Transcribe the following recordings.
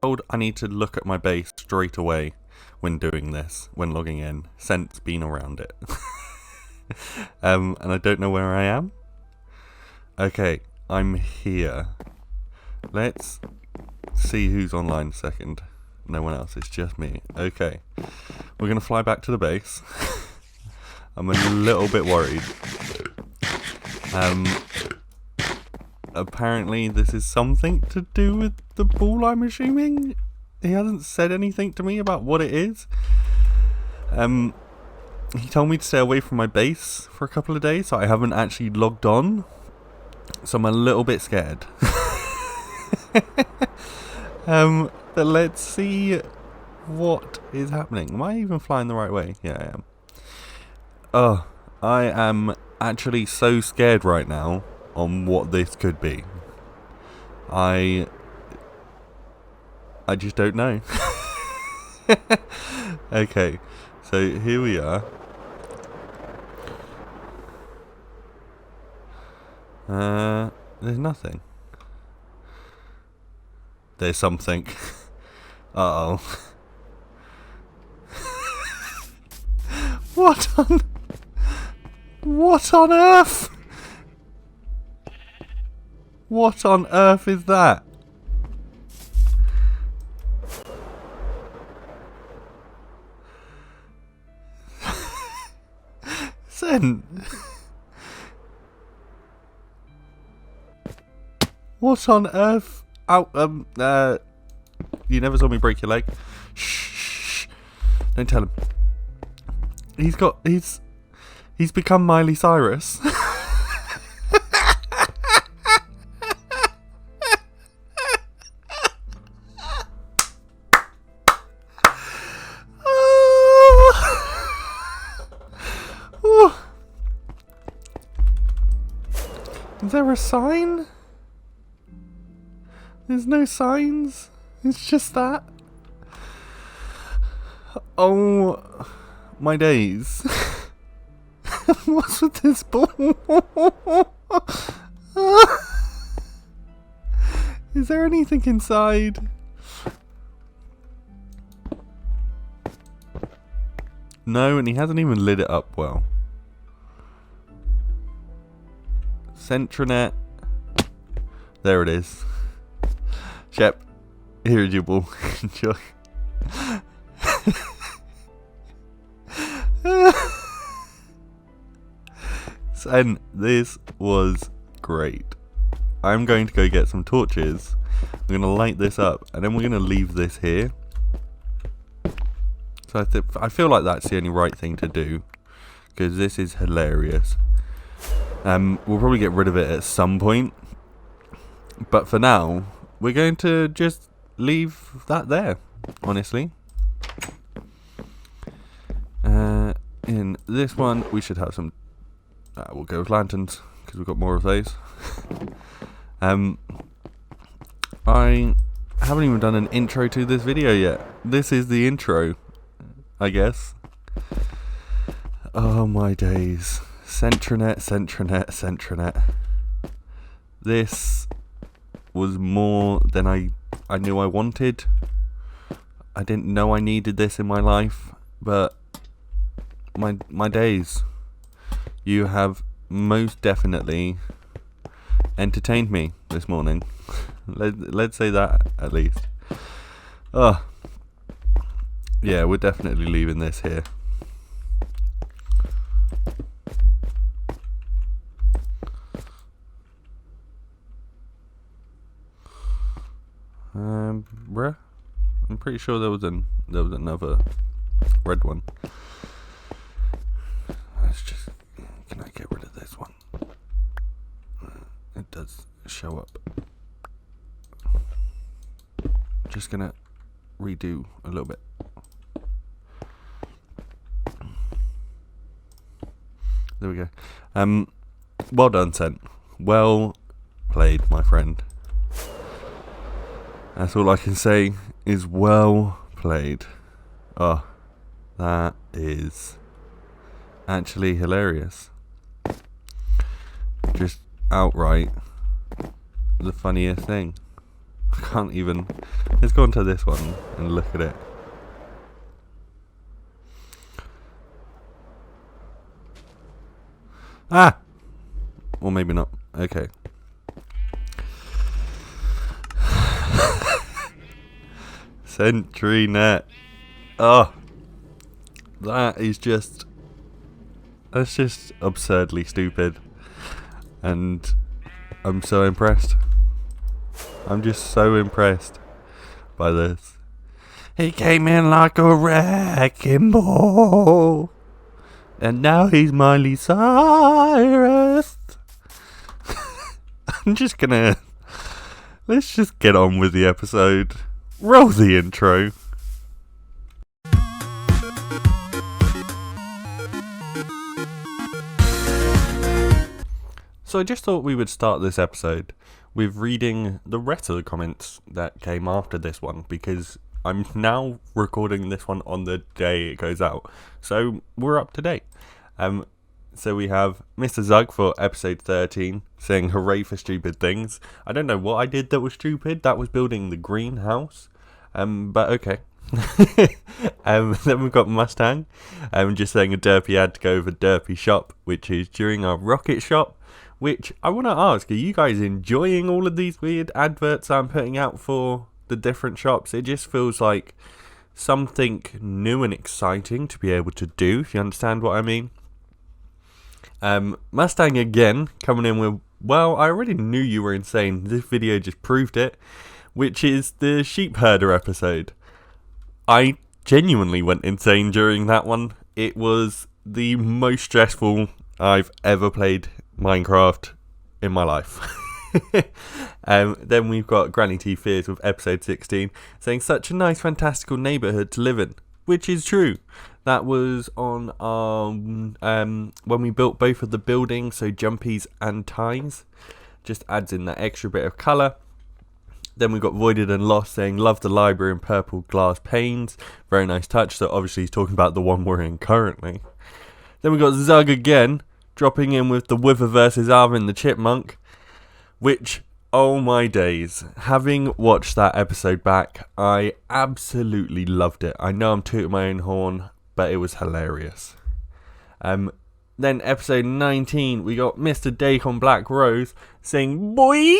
told I need to look at my base straight away when doing this, when logging in. Sent's been around it. And I don't know where I am. Okay, I'm here. Let's see who's online a second. No one else, it's just me. Okay, we're gonna fly back to the base. I'm a little bit worried. Apparently this is something to do with the ball, I'm assuming. He hasn't said anything to me about what it is. He told me to stay away from my base for a couple of days, so I haven't actually logged on. So I'm a little bit scared. But let's see what is happening. Am I even flying the right way? Yeah, I am. Oh, I am actually so scared right now on what this could be. I just don't know. Okay, so here we are. There's nothing. There's something. Uh-oh. What on earth? What on earth is that? Sent. What on earth? Oh, you never saw me break your leg. Shh. Don't tell him. He's become Miley Cyrus. Is there a sign? There's no signs. It's just that. Oh, my days. What's with this ball? Is there anything inside? No, and he hasn't even lit it up well. SentreNet. There it is. Shep, here is your ball. Enjoy. And this was great. I'm going to go get some torches. I'm going to light this up, and then we're going to leave this here. So I feel like that's the only right thing to do, because this is hilarious. We'll probably get rid of it at some point, but for now, we're going to just leave that there, honestly. In this one, we should have some... we'll go with lanterns, because we've got more of those. I haven't even done an intro to this video yet. This is the intro, I guess. Oh my days. SentreNet. This was more than I knew I wanted. I didn't know I needed this in my life, but my days. You have most definitely entertained me this morning. Let's say that at least. Oh, yeah, we're definitely leaving this here. Bruh, I'm pretty sure there was another red one. Let's just... Can I get rid of this one? It does show up. Just gonna redo a little bit. There we go. Well done, Sent. Well played, my friend. That's all I can say is well played. Oh, that is actually hilarious. Just outright the funniest thing. I can't even. Let's go on to this one and look at it. Ah! Or maybe not. Okay. SentreNet. Oh. That is just. That's just absurdly stupid. And I'm so impressed. I'm just so impressed by this. He came in like a wrecking ball. And now he's Miley Cyrus. I'm just gonna... Let's just get on with the episode. Roll the intro. So I just thought we would start this episode with reading the rest of the comments that came after this one, because I'm now recording this one on the day it goes out, so we're up to date. So we have Mr. Zug for episode 13 saying hooray for stupid things. I don't know what I did that was stupid. That was building the greenhouse, but okay. Then we've got Mustang just saying a derpy ad to go with a derpy shop, which is during our rocket shop. Which I want to ask, are you guys enjoying all of these weird adverts I'm putting out for the different shops? It just feels like something new and exciting to be able to do, if you understand what I mean. Mustang again, coming in with, well, I already knew you were insane. This video just proved it, which is the sheep herder episode. I genuinely went insane during that one. It was the most stressful I've ever played Minecraft in my life. Then we've got Granny T Fears with episode 16 saying such a nice fantastical neighbourhood to live in, which is true. That was on when we built both of the buildings, so jumpies and ties. Just adds in that extra bit of colour. Then we've got Voided and Lost saying love the library and purple glass panes, very nice touch. So obviously he's talking about the one we're in currently. Then we've got Zug again dropping in with the Wither versus Alvin the Chipmunk, which, oh my days, having watched that episode back, I absolutely loved it. I know I'm tooting my own horn, but it was hilarious. Then episode 19, we got Mr. Dacon Black Rose saying boy,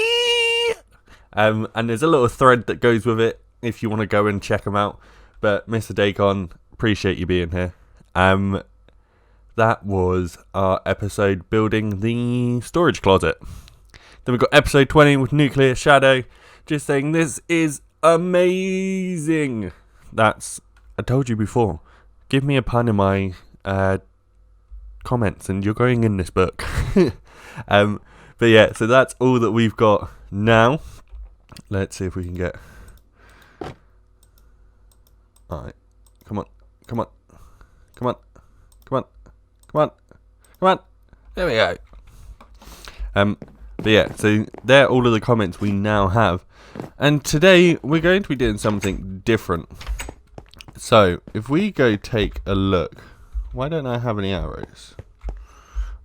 and there's a little thread that goes with it if you want to go and check them out. But Mr. Dacon, appreciate you being here. That was our episode building the storage closet. Then we've got episode 20 with Nuclear Shadow, just saying this is amazing. That's, I told you before, give me a pun in my comments and you're going in this book. But yeah, so that's all that we've got now. Let's see if we can get... Alright, come on, come on, come on, come on. Come on, come on, there we go. But yeah, so they're all of the comments we now have. And today we're going to be doing something different. So, if we go take a look. Why don't I have any arrows?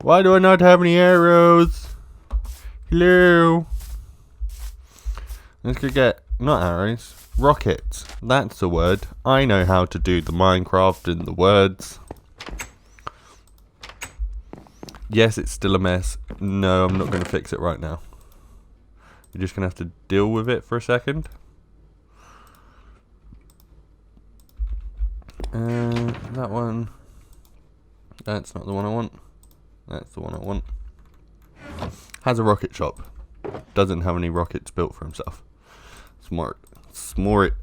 Why do I not have any arrows? Hello? Let's go get, not arrows, rockets. That's the word. I know how to do the Minecraft and the words. Yes, it's still a mess. No, I'm not going to fix it right now. You're just going to have to deal with it for a second. That one. That's not the one I want. That's the one I want. Has a rocket shop. Doesn't have any rockets built for himself. Smart. Smart.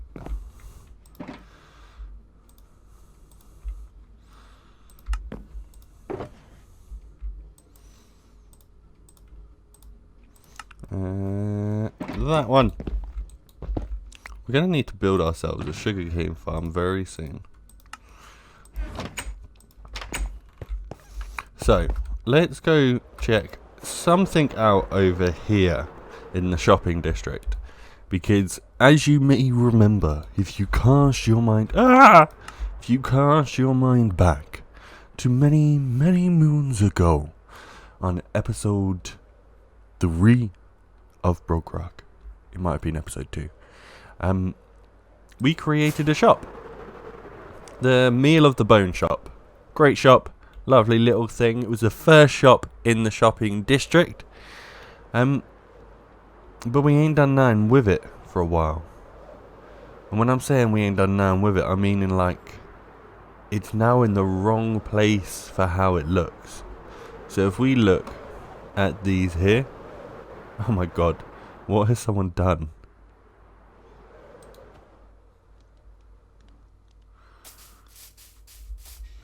That one. We're going to need to build ourselves a sugarcane farm very soon. So, let's go check something out over here in the shopping district. Because, as you may remember, if you cast your mind... If you cast your mind back to many, many moons ago on episode 3 of BrokeRock. It might have been episode 2. we created a shop. The Meal of the Bone shop. Great shop. Lovely little thing. It was the first shop in the shopping district. But we ain't done nothing with it for a while. And when I'm saying we ain't done nothing with it, I mean in like, it's now in the wrong place for how it looks. So if we look at these here, oh my god, what has someone done?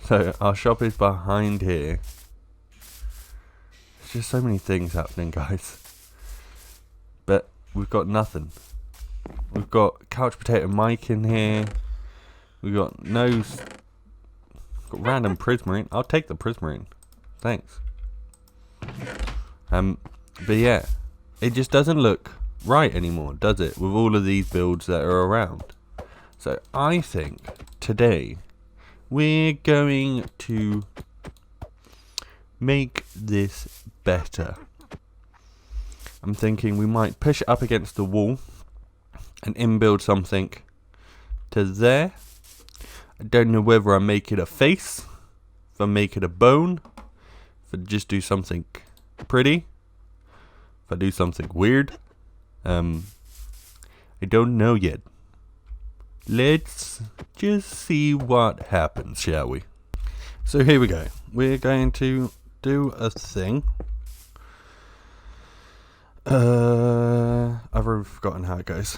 So our shop is behind here. There's just so many things happening, guys. But we've got nothing. We've got Couch Potato Mike in here. We've got got random Prismarine. I'll take the Prismarine. Thanks. But yeah, it just doesn't look right anymore, does it? With all of these builds that are around. So I think today we're going to make this better. I'm thinking we might push it up against the wall and inbuild something to there. I don't know whether I make it a face, if I make it a bone, if I just do something pretty, if I do something weird. I don't know yet. Let's just see what happens, shall we? So here we go. We're going to do a thing. I've already forgotten how it goes.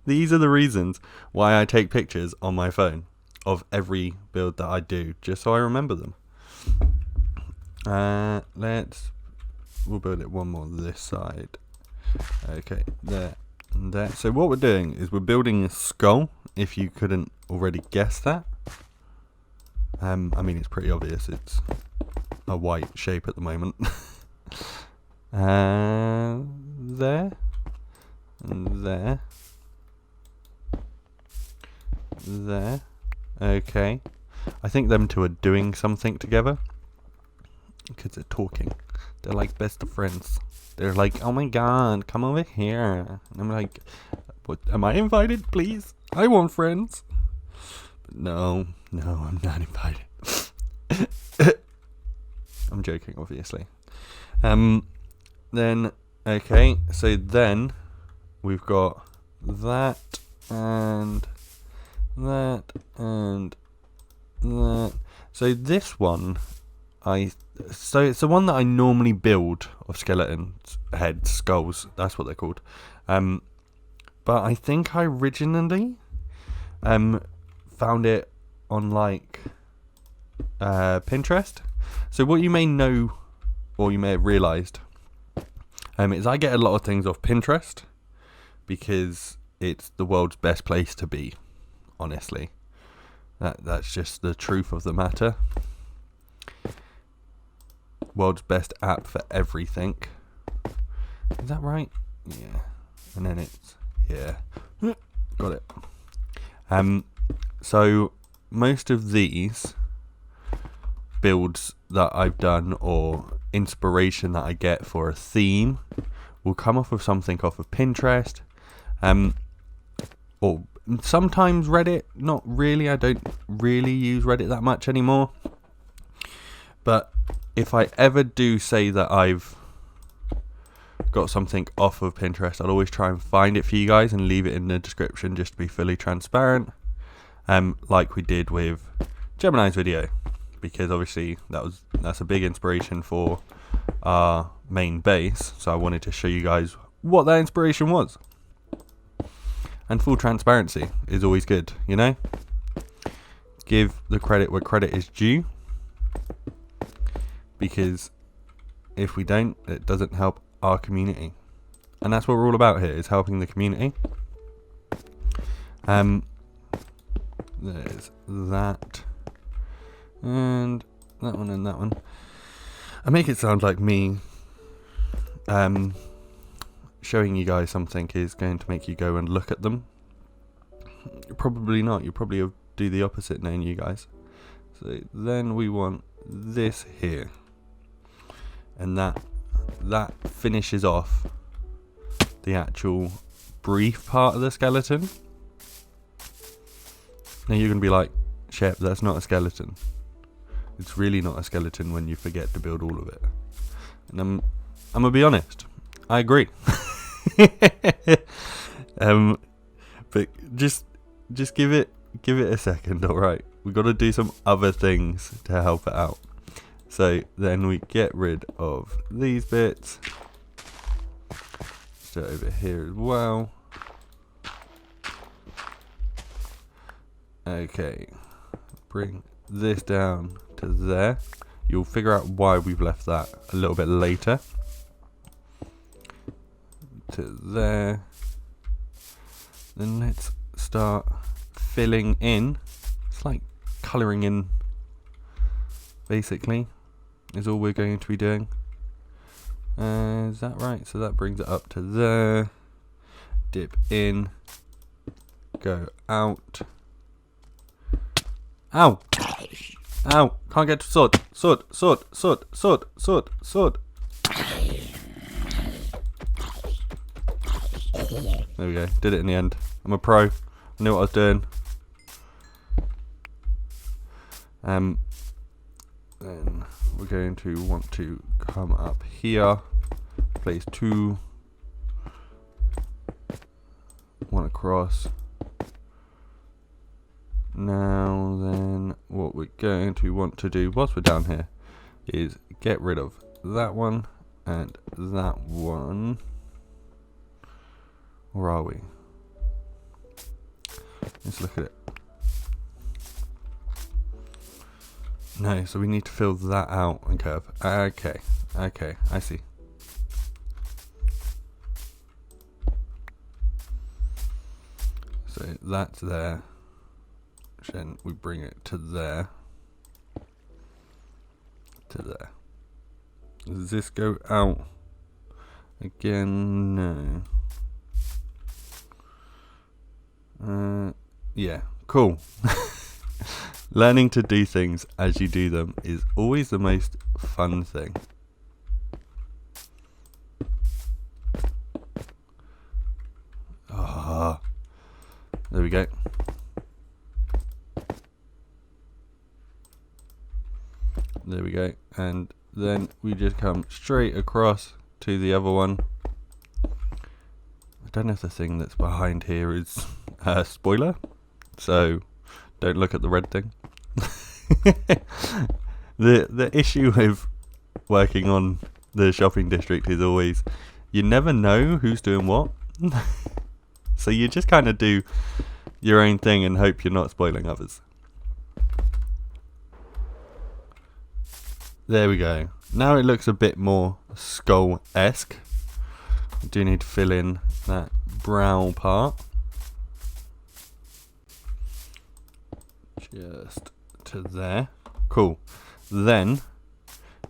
These are the reasons why I take pictures on my phone of every build that I do, just so I remember them. We'll build it one more this side. Okay, there and there. So what we're doing is we're building a skull, if you couldn't already guess that. I mean, it's pretty obvious, it's a white shape at the moment. There and there. There. Okay. I think them two are doing something together. Because they're talking. They're like best of friends. They're like, oh my god, come over here. And I'm like, what? Am I invited, please? I want friends. But no, I'm not invited. I'm joking, obviously. Then, okay, so then we've got that and that and that. So this one, so it's the one that I normally build of skeletons, heads, skulls. That's what they're called. But I think I originally found it on like Pinterest. So what you may know, or you may have realised, is I get a lot of things off Pinterest because it's the world's best place to be, honestly. That's just the truth of the matter. World's best app for everything. Is that right? Yeah. And then it's, yeah. Got it. So most of these builds that I've done, or inspiration that I get for a theme, will come off of something off of Pinterest, or sometimes Reddit. Not really, I don't really use Reddit that much anymore, but if I ever do say that I've got something off of Pinterest, I'll always try and find it for you guys and leave it in the description just to be fully transparent, like we did with Gemini's video, because obviously that's a big inspiration for our main base, so I wanted to show you guys what that inspiration was. And full transparency is always good, you know? Give the credit where credit is due, because if we don't, it doesn't help our community, and that's what we're all about here, is helping the community. There's that and that one and that one. I make it sound like me showing you guys something is going to make you go and look at them. Probably not. You probably do the opposite, knowing you guys. So then we want this here, and that finishes off the actual brief part of the skeleton. Now you're going to be like, Shep, that's not a skeleton. It's really not a skeleton when you forget to build all of it. And I'm going to be honest, I agree. But just give it a second, alright? We've got to do some other things to help it out. So then we get rid of these bits. So over here as well. Okay, bring this down to there. You'll figure out why we've left that a little bit later. To there. Then let's start filling in. It's like colouring in, basically, is all we're going to be doing. Is that right? So that brings it up to there. Dip in. Go out. Ow! Ow! Can't get to sword. Sword. Sword. Sword. Sword. Sword. Sword. There we go. Did it in the end. I'm a pro. I knew what I was doing. Then we're going to want to come up here. Place 2. 1 across. Now then, what we're going to want to do whilst we're down here is get rid of that one and that one. Where are we? Let's look at it. No, so we need to fill that out and curve. Okay, okay, I see. So that's there. Then we bring it to there. To there. Does this go out? Again, no. Yeah, cool. Learning to do things as you do them is always the most fun thing. Ah, there we go. There we go. And then we just come straight across to the other one. I don't know if the thing that's behind here is a spoiler, so don't look at the red thing. The issue with working on the shopping district is always you never know who's doing what. So you just kind of do your own thing and hope you're not spoiling others. There we go. Now it looks a bit more skull-esque. I do need to fill in that brow part. Just to there. Cool. Then,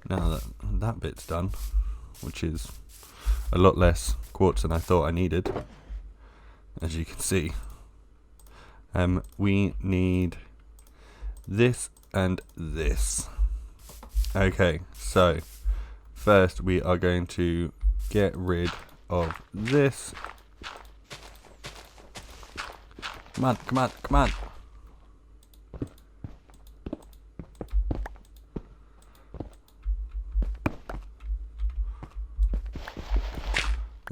now that that bit's done, which is a lot less quartz than I thought I needed, as you can see, we need this and this. Okay, so first we are going to get rid of this. Come on, come on, come on.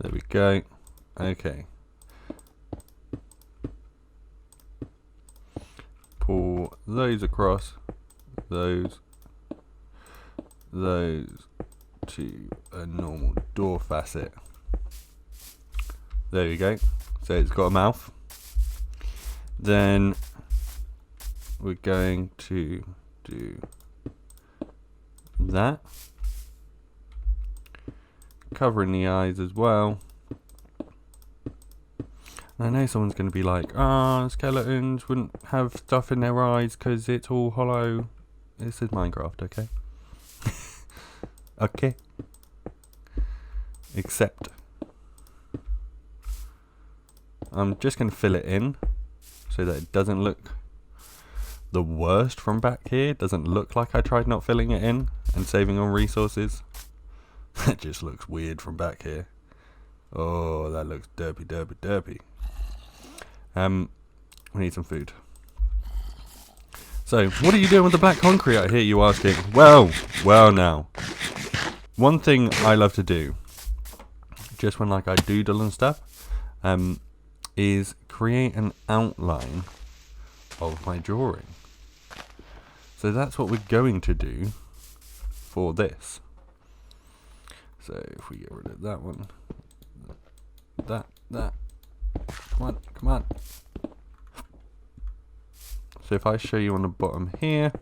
There we go. Okay. Pull those across, those to a normal door facet. There we go. So it's got a mouth. Then we're going to do that, covering the eyes as well. And I know someone's going to be like, skeletons wouldn't have stuff in their eyes because it's all hollow. This is Minecraft, okay? Okay. Except I'm just going to fill it in so that it doesn't look the worst from back here. It doesn't look like I tried not filling it in and saving on resources. It just looks weird from back here. Oh, that looks derpy. We need some food. So, what are you doing with the black concrete, I hear you asking? Well now. One thing I love to do, just when like I doodle and stuff, is create an outline of my drawing. So that's what we're going to do for this. So if we get rid of that one, that, come on. So if I show you on the bottom here,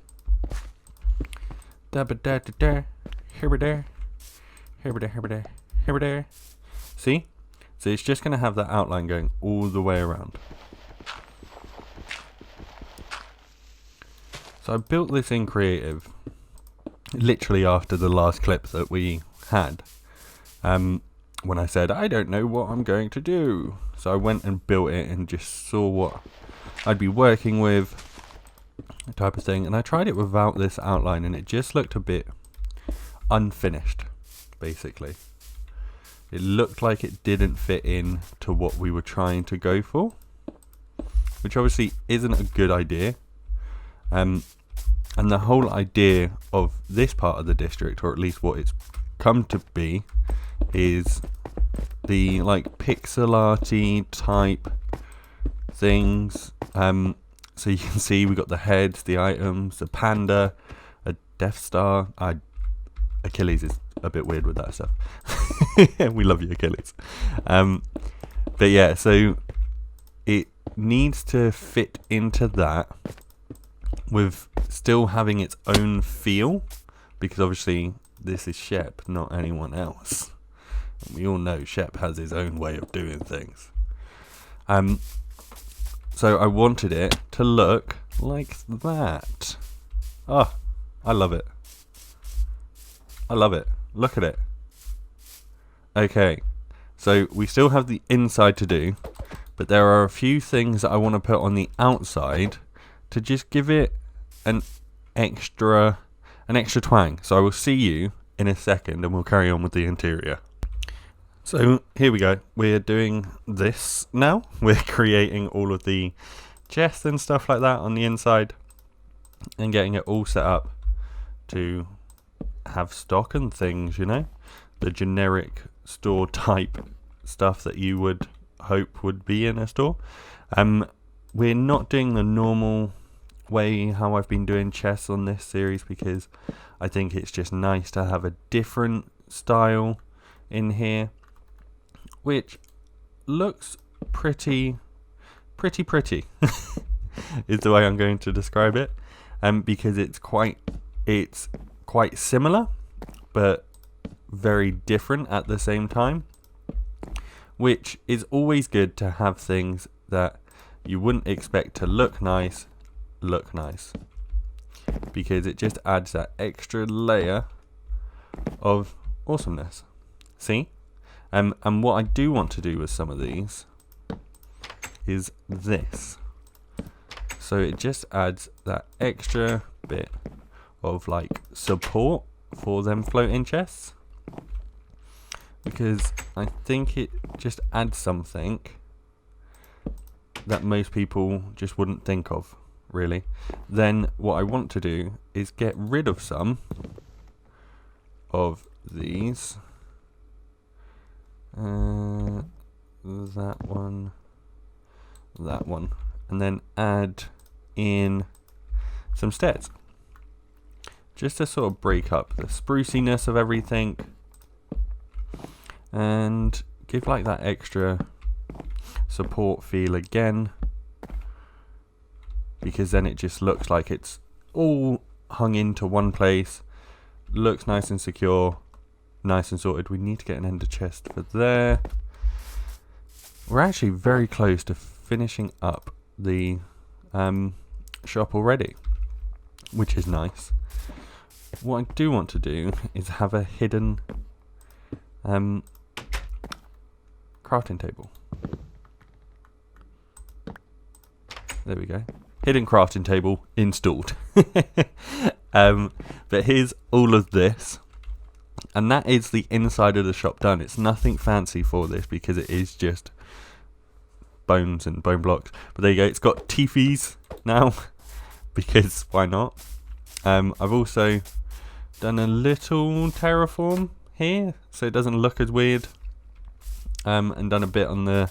see? So it's just going to have that outline going all the way around. So I built this in Creative literally after the last clip that we had, when I said I don't know what I'm going to do. So I went and built it and just saw what I'd be working with, type of thing, and I tried it without this outline and it just looked a bit unfinished. Basically, it looked like it didn't fit in to what we were trying to go for, which obviously isn't a good idea. And the whole idea of this part of the district, or at least what it's come to be, is the like pixel arty type things. So you can see we got the heads, the items, the panda, a Death Star. Achilles is a bit weird with that stuff. We love you, Achilles. But yeah, so it needs to fit into that with still having its own feel, because obviously this is Shep, not anyone else. And we all know Shep has his own way of doing things. So I wanted it to look like that. Oh, I love it. Look at it. Okay, so we still have the inside to do, but there are a few things that I want to put on the outside to just give it an extra twang. So I will see you in a second and we'll carry on with the interior. So here we go. We're doing this now. We're creating all of the chests and stuff like that on the inside and getting it all set up to have stock and things, you know, the generic store type stuff that you would hope would be in a store. We're not doing the normal way how I've been doing chests on this series, because I think it's just nice to have a different style in here, which looks pretty is the way I'm going to describe it, because it's quite similar but very different at the same time, which is always good to have things that you wouldn't expect to look nice, because it just adds that extra layer of awesomeness. See? And what I do want to do with some of these is this. So it just adds that extra bit of like support for them floating chests, because I think it just adds something that most people just wouldn't think of, really. Then what I want to do is get rid of some of these. That one, and then add in some stairs, just to sort of break up the spruciness of everything and give like that extra support feel again, because then it just looks like it's all hung into one place, looks nice and secure, nice and sorted. We need to get an ender chest for there. We're actually very close to finishing up the shop already, which is nice. What I do want to do is have a hidden crafting table. There we go. Hidden crafting table installed. But here's all of this. And that is the inside of the shop done. It's nothing fancy for this because it is just bones and bone blocks. But there you go. It's got teethies now because why not? I've also done a little terraform here so it doesn't look as weird. And done a bit on the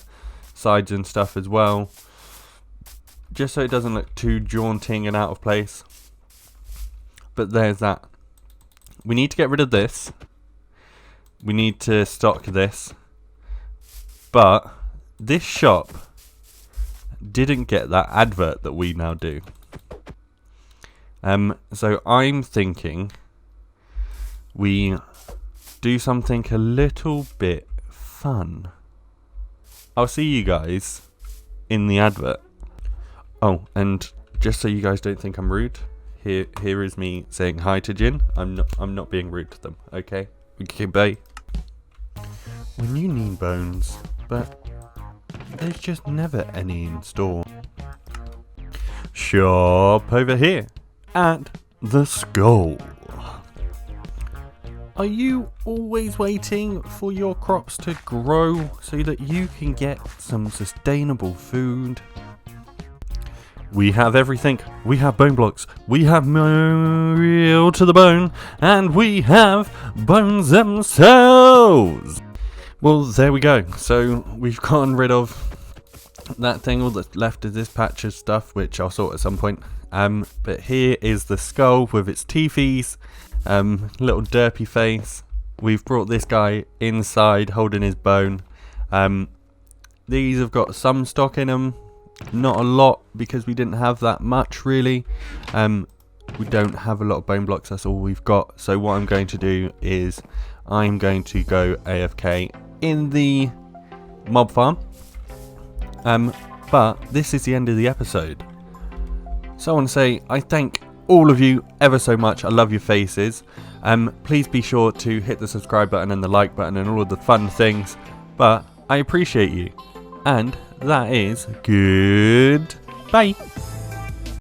sides and stuff as well, just so it doesn't look too jaunting and out of place. But there's that. We need to get rid of this. We need to stock this. But this shop didn't get that advert that we now do. So I'm thinking we do something a little bit fun. I'll see you guys in the advert. Oh, and just so you guys don't think I'm rude, here is me saying hi to Jin. I'm not being rude to them, okay? Okay, bye. When you need bones, but there's just never any in store. Shop over here at the Skull. Are you always waiting for your crops to grow so that you can get some sustainable food? We have everything. We have bone blocks. We have meal to the bone. And we have bones themselves. Well, there we go. So we've gotten rid of that thing. All that's left is this patch of stuff, which I'll sort at some point. But here is the skull with its teethies. Little derpy face. We've brought this guy inside holding his bone. These have got some stock in them, not a lot because we didn't have that much really. We don't have a lot of bone blocks, that's all we've got. So what I'm going to do is I'm going to go AFK in the mob farm. But this is the end of the episode. So I want to say I thank all of you ever so much. I love your faces. Please be sure to hit the subscribe button and the like button and all of the fun things. But I appreciate you. And that is goodbye.